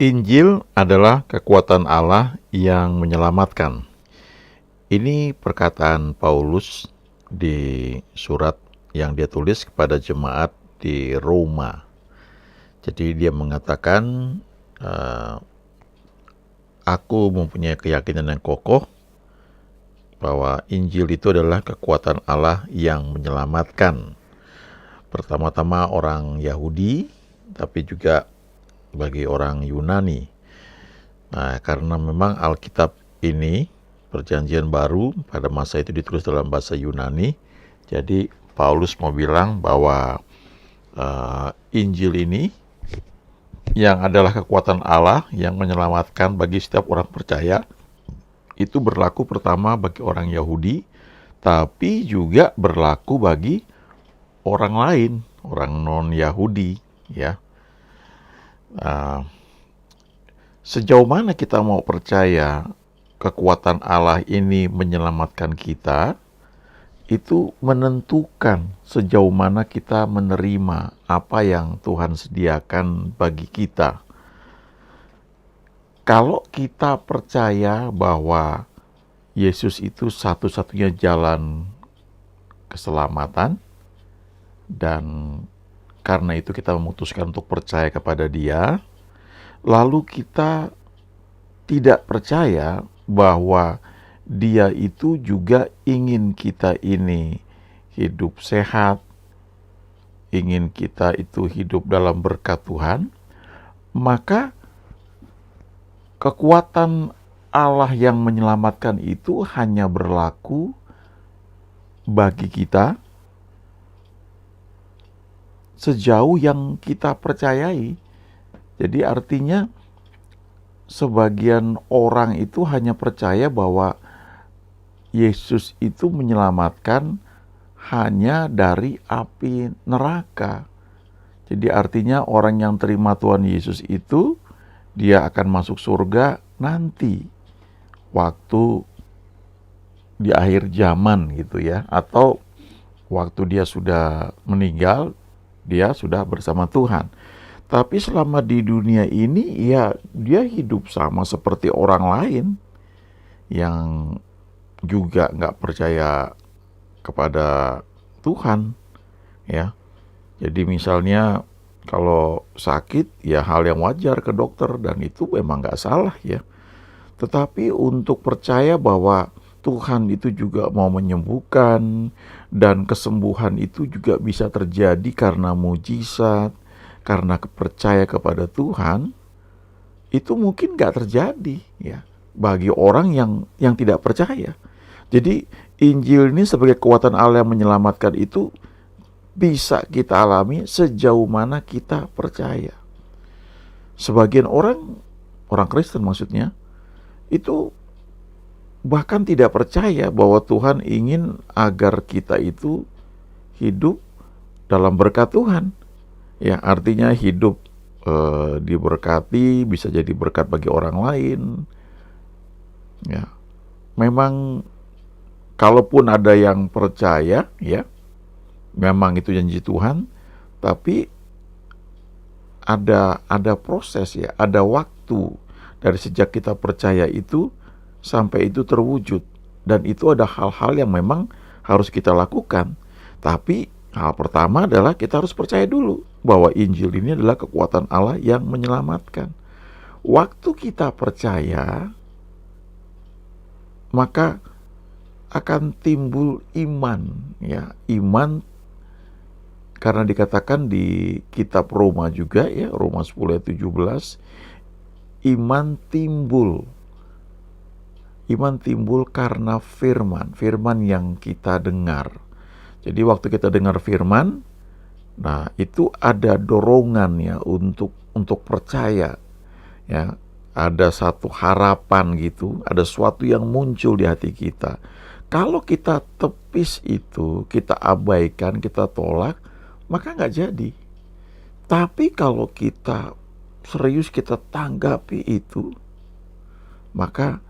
Injil adalah kekuatan Allah yang menyelamatkan. Ini perkataan Paulus di surat yang dia tulis kepada jemaat di Roma. Jadi dia mengatakan, aku mempunyai keyakinan yang kokoh bahwa Injil itu adalah kekuatan Allah yang menyelamatkan. Pertama-tama orang Yahudi, tapi juga bagi orang Yunani. Nah, karena memang Alkitab ini, Perjanjian Baru, pada masa itu ditulis dalam bahasa Yunani, jadi Paulus mau bilang bahwa Injil ini yang adalah kekuatan Allah yang menyelamatkan bagi setiap orang percaya, itu berlaku pertama bagi orang Yahudi, tapi juga berlaku bagi orang lain, orang non-Yahudi, ya. Sejauh mana kita mau percaya kekuatan Allah ini menyelamatkan kita, itu menentukan sejauh mana kita menerima apa yang Tuhan sediakan bagi kita. Kalau kita percaya bahwa Yesus itu satu-satunya jalan keselamatan, dan karena itu kita memutuskan untuk percaya kepada Dia, lalu kita tidak percaya bahwa Dia itu juga ingin kita ini hidup sehat, ingin kita itu hidup dalam berkat Tuhan, maka kekuatan Allah yang menyelamatkan itu hanya berlaku bagi kita sejauh yang kita percayai. Jadi artinya sebagian orang itu hanya percaya bahwa Yesus itu menyelamatkan hanya dari api neraka. Jadi artinya orang yang terima Tuhan Yesus itu, dia akan masuk surga nanti, waktu di akhir zaman gitu ya, atau waktu dia sudah meninggal, dia sudah bersama Tuhan. Tapi selama di dunia ini, ya dia hidup sama seperti orang lain yang juga nggak percaya kepada Tuhan, ya. Jadi misalnya kalau sakit, ya hal yang wajar ke dokter, dan itu memang nggak salah ya. Tetapi untuk percaya bahwa Tuhan itu juga mau menyembuhkan, dan kesembuhan itu juga bisa terjadi karena mujizat, karena percaya kepada Tuhan, itu mungkin nggak terjadi ya bagi orang yang tidak percaya. Jadi Injil ini sebagai kekuatan Allah yang menyelamatkan itu bisa kita alami sejauh mana kita percaya. Sebagian orang Kristen maksudnya, itu bahkan tidak percaya bahwa Tuhan ingin agar kita itu hidup dalam berkat Tuhan. Ya, artinya hidup diberkati, bisa jadi berkat bagi orang lain. Ya, memang kalaupun ada yang percaya, ya, memang itu janji Tuhan, tapi ada proses ya, ada waktu dari sejak kita percaya itu sampai itu terwujud, dan itu ada hal-hal yang memang harus kita lakukan. Tapi hal pertama adalah kita harus percaya dulu bahwa Injil ini adalah kekuatan Allah yang menyelamatkan. Waktu kita percaya, maka akan timbul iman, ya, iman, karena dikatakan di kitab Roma juga ya, Roma 10 ayat 17, iman timbul. Iman timbul karena firman yang kita dengar. Jadi waktu kita dengar firman, nah itu ada dorongan ya untuk percaya. Ya, ada satu harapan gitu, ada sesuatu yang muncul di hati kita. Kalau kita tepis itu, kita abaikan, kita tolak, maka nggak jadi. Tapi kalau kita serius, kita tanggapi itu, maka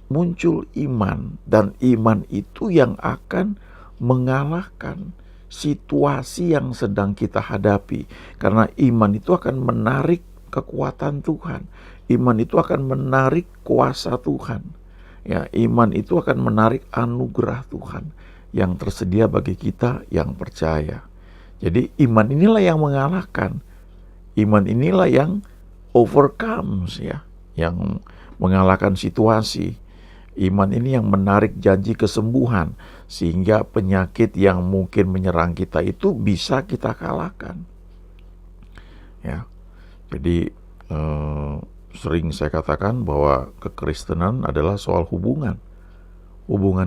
muncul iman, dan iman itu yang akan mengalahkan situasi yang sedang kita hadapi, karena iman itu akan menarik kekuatan Tuhan. Iman itu akan menarik kuasa Tuhan. Ya, iman itu akan menarik anugerah Tuhan yang tersedia bagi kita yang percaya. Jadi iman inilah yang mengalahkan. Iman inilah yang overcomes, ya, yang mengalahkan situasi. Iman ini yang menarik janji kesembuhan sehingga penyakit yang mungkin menyerang kita itu bisa kita kalahkan. Ya. Jadi sering saya katakan bahwa kekristenan adalah soal hubungan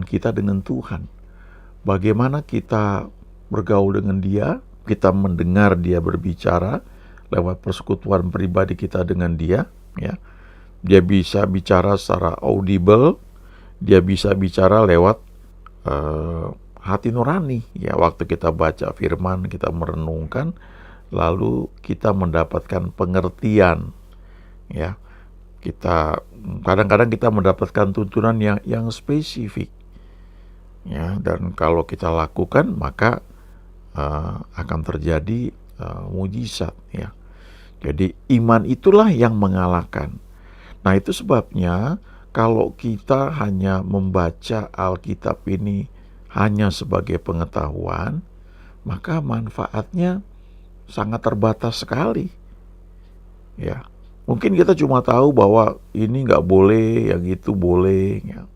kita dengan Tuhan. Bagaimana kita bergaul dengan Dia, kita mendengar Dia berbicara lewat persekutuan pribadi kita dengan Dia, ya. Dia bisa bicara secara audible, dia bisa bicara lewat hati nurani, ya. Waktu kita baca firman, kita merenungkan, lalu kita mendapatkan pengertian, ya. Kita kadang-kadang kita mendapatkan tuntunan yang spesifik, ya, dan kalau kita lakukan maka akan terjadi mujizat, ya. Jadi iman itulah yang mengalahkan. Nah, itu sebabnya kalau kita hanya membaca Alkitab ini hanya sebagai pengetahuan, maka manfaatnya sangat terbatas sekali. Ya, mungkin kita cuma tahu bahwa ini nggak boleh, yang itu boleh, ya.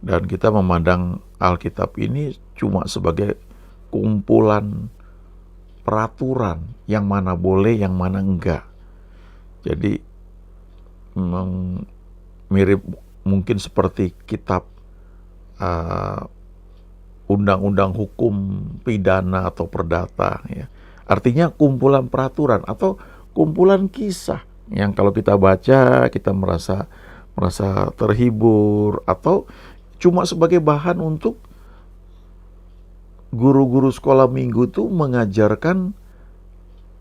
Dan kita memandang Alkitab ini cuma sebagai kumpulan peraturan, yang mana boleh, yang mana enggak. Jadi mirip mungkin seperti kitab undang-undang hukum pidana atau perdata, ya. Artinya kumpulan peraturan atau kumpulan kisah yang kalau kita baca kita merasa terhibur, atau cuma sebagai bahan untuk guru-guru sekolah minggu tuh mengajarkan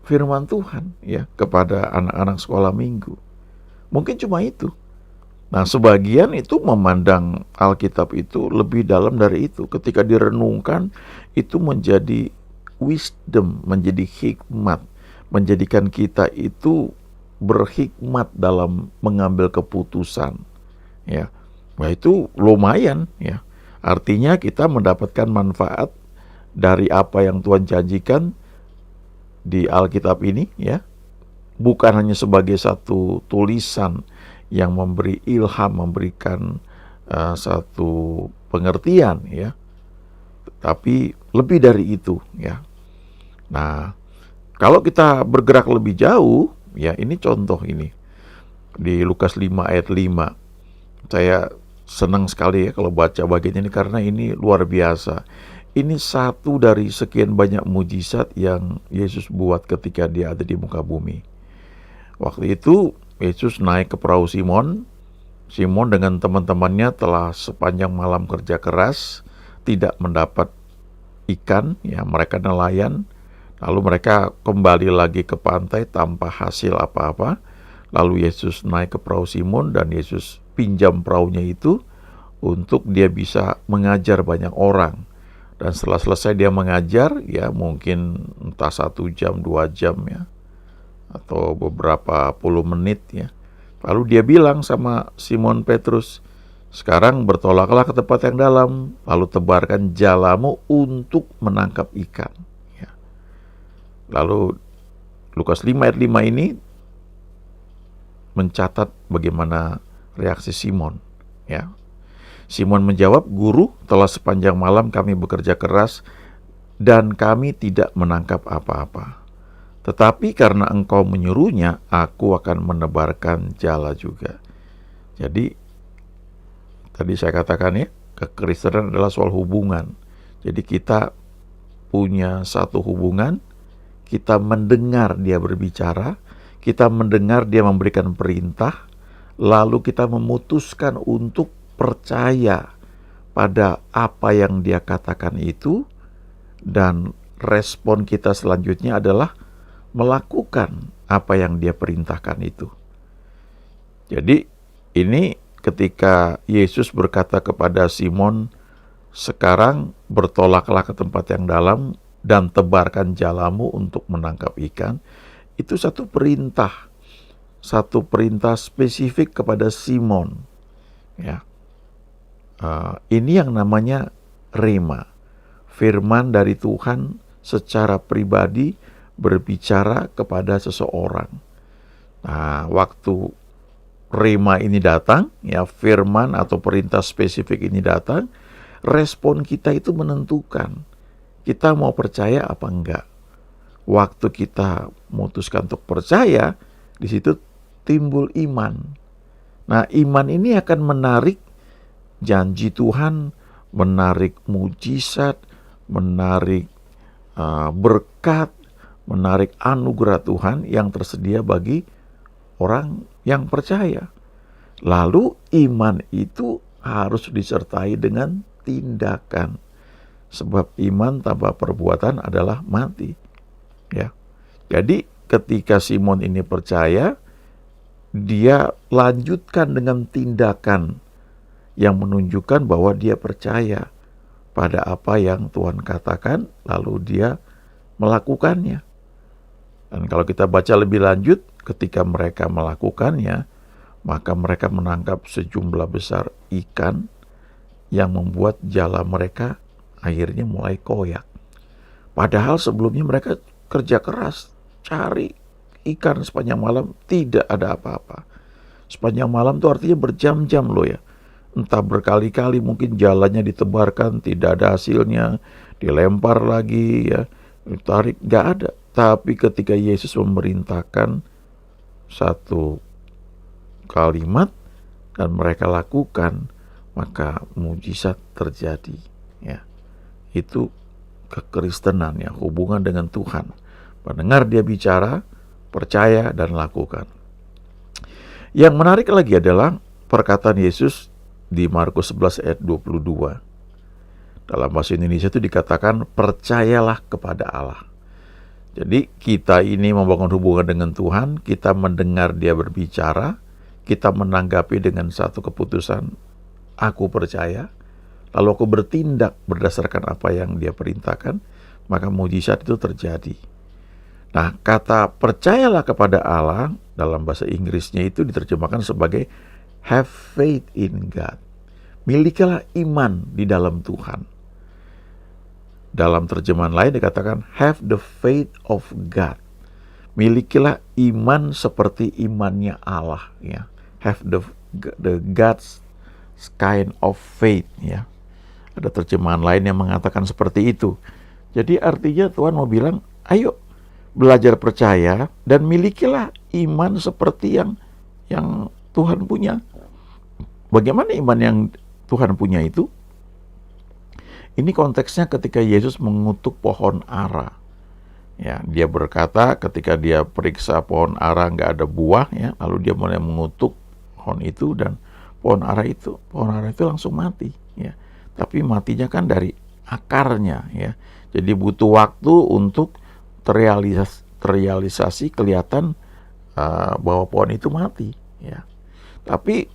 firman Tuhan, ya, kepada anak-anak sekolah minggu. Mungkin cuma itu. Nah, sebagian itu memandang Alkitab itu lebih dalam dari itu. Ketika direnungkan, itu menjadi wisdom, menjadi hikmat, menjadikan kita itu berhikmat dalam mengambil keputusan, ya. Nah, itu lumayan, ya. Artinya kita mendapatkan manfaat dari apa yang Tuhan janjikan di Alkitab ini, ya. Bukan hanya sebagai satu tulisan yang memberi ilham, memberikan satu pengertian, ya, tapi lebih dari itu, ya. Nah, kalau kita bergerak lebih jauh, ya, ini contoh ini di Lukas 5 ayat 5. Saya senang sekali, ya, kalau baca bagian ini karena ini luar biasa. Ini satu dari sekian banyak mujizat yang Yesus buat ketika dia ada di muka bumi. Waktu itu Yesus naik ke perahu Simon. Simon dengan teman-temannya telah sepanjang malam kerja keras, tidak mendapat ikan, ya, mereka nelayan. Lalu mereka kembali lagi ke pantai tanpa hasil apa-apa. Lalu Yesus naik ke perahu Simon dan Yesus pinjam perahunya itu untuk dia bisa mengajar banyak orang. Dan setelah selesai dia mengajar, ya, mungkin entah 1 jam, 2 jam, ya, atau beberapa puluh menit, ya. Lalu dia bilang sama Simon Petrus, sekarang bertolaklah ke tempat yang dalam, lalu tebarkan jalamu untuk menangkap ikan, ya. Lalu Lukas 5 ayat 5 ini mencatat bagaimana reaksi Simon, ya. Simon menjawab, "Guru, telah sepanjang malam kami bekerja keras dan kami tidak menangkap apa-apa. Tetapi karena engkau menyuruhnya, aku akan menebarkan jala juga." Jadi, tadi saya katakan, ya, kekristenan adalah soal hubungan. Jadi kita punya satu hubungan, kita mendengar dia berbicara, kita mendengar dia memberikan perintah, lalu kita memutuskan untuk percaya pada apa yang dia katakan itu, dan respon kita selanjutnya adalah melakukan apa yang dia perintahkan itu. Jadi ini ketika Yesus berkata kepada Simon, sekarang bertolaklah ke tempat yang dalam dan tebarkan jalamu untuk menangkap ikan, itu satu perintah satu perintah spesifik kepada Simon. Ya, ini yang namanya rema, firman dari Tuhan secara pribadi berbicara kepada seseorang. Nah, waktu rema ini datang, ya firman atau perintah spesifik ini datang, respon kita itu menentukan kita mau percaya apa enggak. Waktu kita memutuskan untuk percaya, di situ timbul iman. Nah, iman ini akan menarik janji Tuhan, menarik mujizat, menarik berkat, menarik anugerah Tuhan yang tersedia bagi orang yang percaya. Lalu iman itu harus disertai dengan tindakan. Sebab iman tanpa perbuatan adalah mati. Ya. Jadi ketika Simon ini percaya, dia lanjutkan dengan tindakan yang menunjukkan bahwa dia percaya pada apa yang Tuhan katakan, lalu dia melakukannya. Dan kalau kita baca lebih lanjut, ketika mereka melakukannya, maka mereka menangkap sejumlah besar ikan yang membuat jala mereka akhirnya mulai koyak. Padahal sebelumnya mereka kerja keras, cari ikan sepanjang malam, tidak ada apa-apa. Sepanjang malam itu artinya berjam-jam loh ya. Entah berkali-kali mungkin jalannya ditebarkan, tidak ada hasilnya, dilempar lagi ya, ditarik, gak ada. Tapi ketika Yesus memerintahkan satu kalimat dan mereka lakukan, maka mujizat terjadi. Ya, itu kekristenan ya, hubungan dengan Tuhan. Mendengar dia bicara, percaya dan lakukan. Yang menarik lagi adalah perkataan Yesus di Markus 11 ayat 22. Dalam bahasa Indonesia itu dikatakan percayalah kepada Allah. Jadi kita ini membangun hubungan dengan Tuhan, kita mendengar dia berbicara, kita menanggapi dengan satu keputusan, aku percaya, lalu aku bertindak berdasarkan apa yang dia perintahkan, maka mujizat itu terjadi. Nah, kata percayalah kepada Allah dalam bahasa Inggrisnya itu diterjemahkan sebagai have faith in God. Milikilah iman di dalam Tuhan. Dalam terjemahan lain dikatakan have the faith of God. Milikilah iman seperti imannya Allah ya. Have the God's kind of faith ya. Ada terjemahan lain yang mengatakan seperti itu. Jadi artinya Tuhan mau bilang, ayo belajar percaya dan milikilah iman seperti yang Tuhan punya. Bagaimana iman yang Tuhan punya itu? Ini konteksnya ketika Yesus mengutuk pohon ara. Ya, dia berkata ketika dia periksa pohon ara nggak ada buah, ya, lalu dia mulai mengutuk pohon itu dan pohon ara itu langsung mati. Ya, tapi matinya kan dari akarnya. Ya, jadi butuh waktu untuk terrealisasi kelihatan bahwa pohon itu mati. Ya, tapi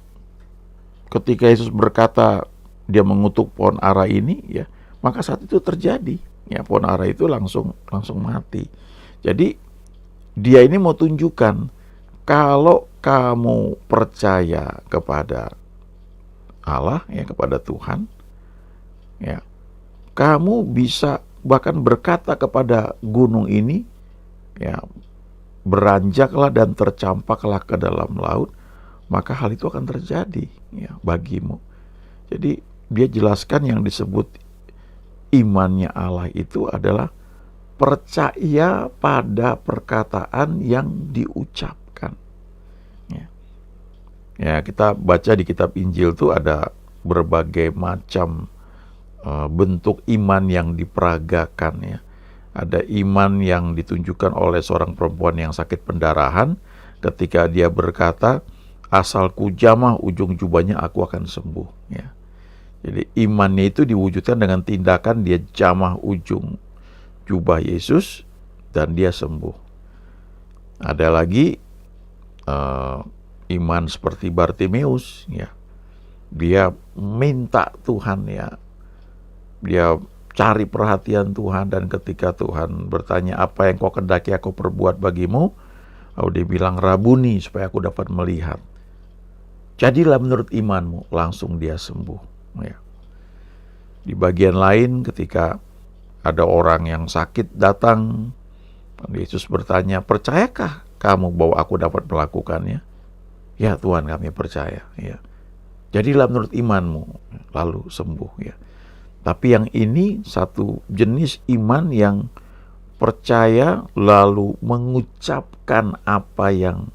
ketika Yesus berkata dia mengutuk pohon ara ini, ya, maka saat itu terjadi, ya, pohon ara itu langsung mati. Jadi dia ini mau tunjukkan kalau kamu percaya kepada Allah, ya, kepada Tuhan, ya, kamu bisa bahkan berkata kepada gunung ini, ya, beranjaklah dan tercampaklah ke dalam laut, maka hal itu akan terjadi, ya, bagimu. Jadi dia jelaskan yang disebut imannya Allah itu adalah percaya pada perkataan yang diucapkan. Ya, kita baca di kitab Injil itu ada berbagai macam bentuk iman yang diperagakan ya. Ada iman yang ditunjukkan oleh seorang perempuan yang sakit pendarahan ketika dia berkata, asalku jamah ujung jubahnya aku akan sembuh ya. Jadi imannya itu diwujudkan dengan tindakan dia jamah ujung jubah Yesus dan dia sembuh. Ada lagi iman seperti Bartimeus ya. Dia minta Tuhan ya. Dia cari perhatian Tuhan dan ketika Tuhan bertanya apa yang kau kehendaki aku perbuat bagimu, Lalu dia bilang, Rabuni, supaya aku dapat melihat. Jadilah menurut imanmu, langsung dia sembuh. Ya. Di bagian lain ketika ada orang yang sakit datang, Yesus bertanya, percayakah kamu bahwa aku dapat melakukannya? Ya Tuhan, kami percaya. Ya. Jadilah menurut imanmu, lalu sembuh. Ya. Tapi yang ini satu jenis iman yang percaya lalu mengucapkan apa yang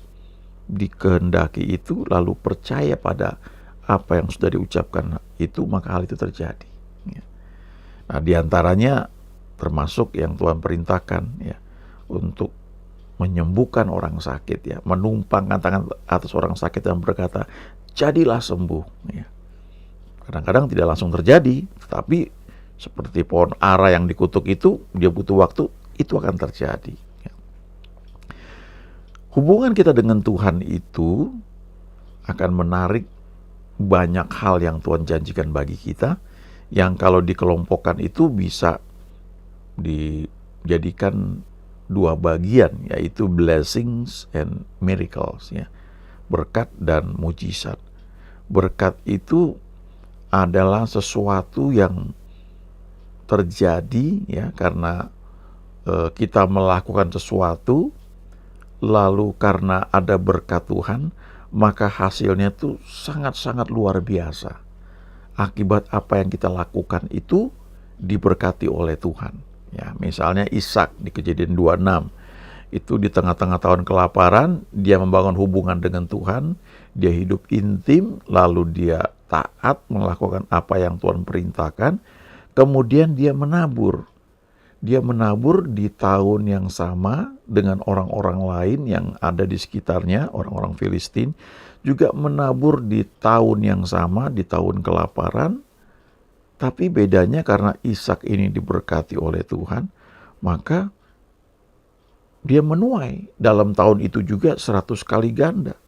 dikehendaki itu, lalu percaya pada apa yang sudah diucapkan itu, maka hal itu terjadi. Ya. Nah, diantaranya termasuk yang Tuhan perintahkan ya, untuk menyembuhkan orang sakit ya, menumpangkan tangan atas orang sakit dan berkata, jadilah sembuh. Ya. Kadang-kadang tidak langsung terjadi, tetapi seperti pohon ara yang dikutuk itu, dia butuh waktu, itu akan terjadi. Ya. Hubungan kita dengan Tuhan itu akan menarik banyak hal yang Tuhan janjikan bagi kita, yang kalau dikelompokkan itu bisa dijadikan dua bagian, yaitu blessings and miracles, ya. Berkat dan mujizat. Berkat itu adalah sesuatu yang terjadi ya karena kita melakukan sesuatu, lalu karena ada berkat Tuhan, maka hasilnya itu sangat-sangat luar biasa. Akibat apa yang kita lakukan itu diberkati oleh Tuhan. Ya, misalnya Ishak di Kejadian 26, itu di tengah-tengah tahun kelaparan, dia membangun hubungan dengan Tuhan, dia hidup intim, lalu dia taat melakukan apa yang Tuhan perintahkan, kemudian dia menabur. Dia menabur di tahun yang sama dengan orang-orang lain yang ada di sekitarnya, orang-orang Filistin, juga menabur di tahun yang sama, di tahun kelaparan. Tapi bedanya karena Ishak ini diberkati oleh Tuhan, maka dia menuai dalam tahun itu juga 100 kali ganda.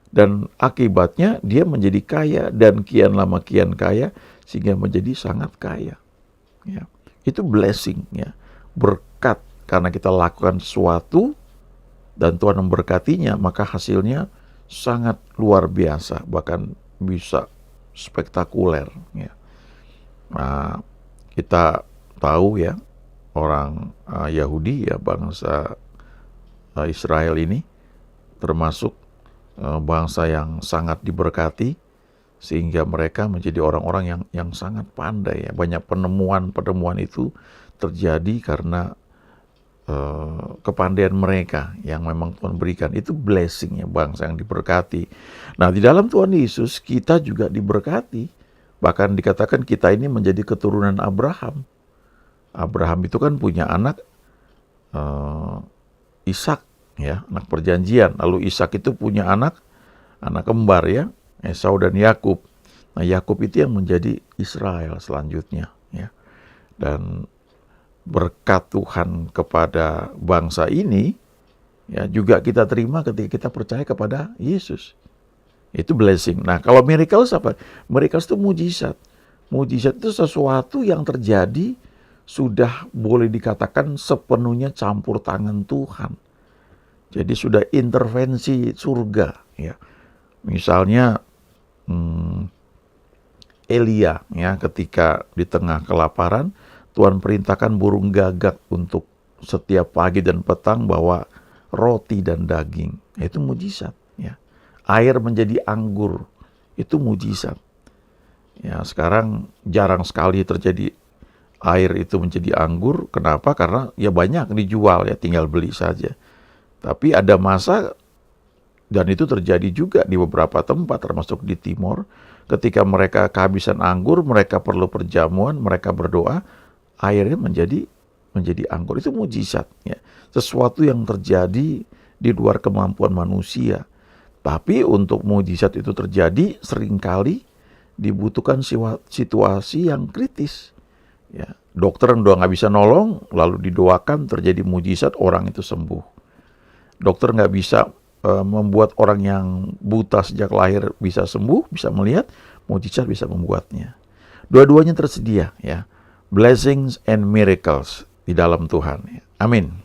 Dan akibatnya dia menjadi kaya dan kian lama kian kaya sehingga menjadi sangat kaya. Ya. Itu blessing ya, berkat karena kita lakukan sesuatu dan Tuhan memberkatinya, maka hasilnya sangat luar biasa, bahkan bisa spektakuler ya. Nah, kita tahu ya, orang Yahudi ya, bangsa Israel ini termasuk bangsa yang sangat diberkati, sehingga mereka menjadi orang-orang yang sangat pandai ya. Banyak penemuan itu terjadi karena kepandaian mereka yang memang Tuhan berikan. Itu blessing ya, bangsa yang diberkati. Nah, di dalam Tuhan Yesus kita juga diberkati. Bahkan dikatakan kita ini menjadi keturunan Abraham. Abraham itu kan punya anak Ishak ya, anak perjanjian. Lalu Ishak itu punya anak kembar ya, Esau dan Yakub. Nah, Yakub itu yang menjadi Israel selanjutnya ya. Dan berkat Tuhan kepada bangsa ini ya juga kita terima ketika kita percaya kepada Yesus. Itu blessing. Nah, kalau miracles apa? Miracles itu mujizat. Mujizat itu sesuatu yang terjadi sudah boleh dikatakan sepenuhnya campur tangan Tuhan. Jadi sudah intervensi surga ya. Misalnya Elia ya, ketika di tengah kelaparan, Tuhan perintahkan burung gagak untuk setiap pagi dan petang bawa roti dan daging. Itu mujizat ya. Air menjadi anggur, itu mujizat. Ya, sekarang jarang sekali terjadi air itu menjadi anggur. Kenapa? Karena ya banyak dijual ya, tinggal beli saja. Tapi ada masa, dan itu terjadi juga di beberapa tempat, termasuk di Timor, ketika mereka kehabisan anggur, mereka perlu perjamuan, mereka berdoa, airnya menjadi anggur. Itu mujizat ya. Sesuatu yang terjadi di luar kemampuan manusia. Tapi untuk mujizat itu terjadi, seringkali dibutuhkan situasi yang kritis. Ya, dokter yang udah nggak bisa nolong, lalu didoakan, terjadi mujizat, orang itu sembuh. Dokter nggak bisa membuat orang yang buta sejak lahir bisa sembuh, bisa melihat, mujizat bisa membuatnya. Dua-duanya tersedia ya, blessings and miracles di dalam Tuhan. Amin.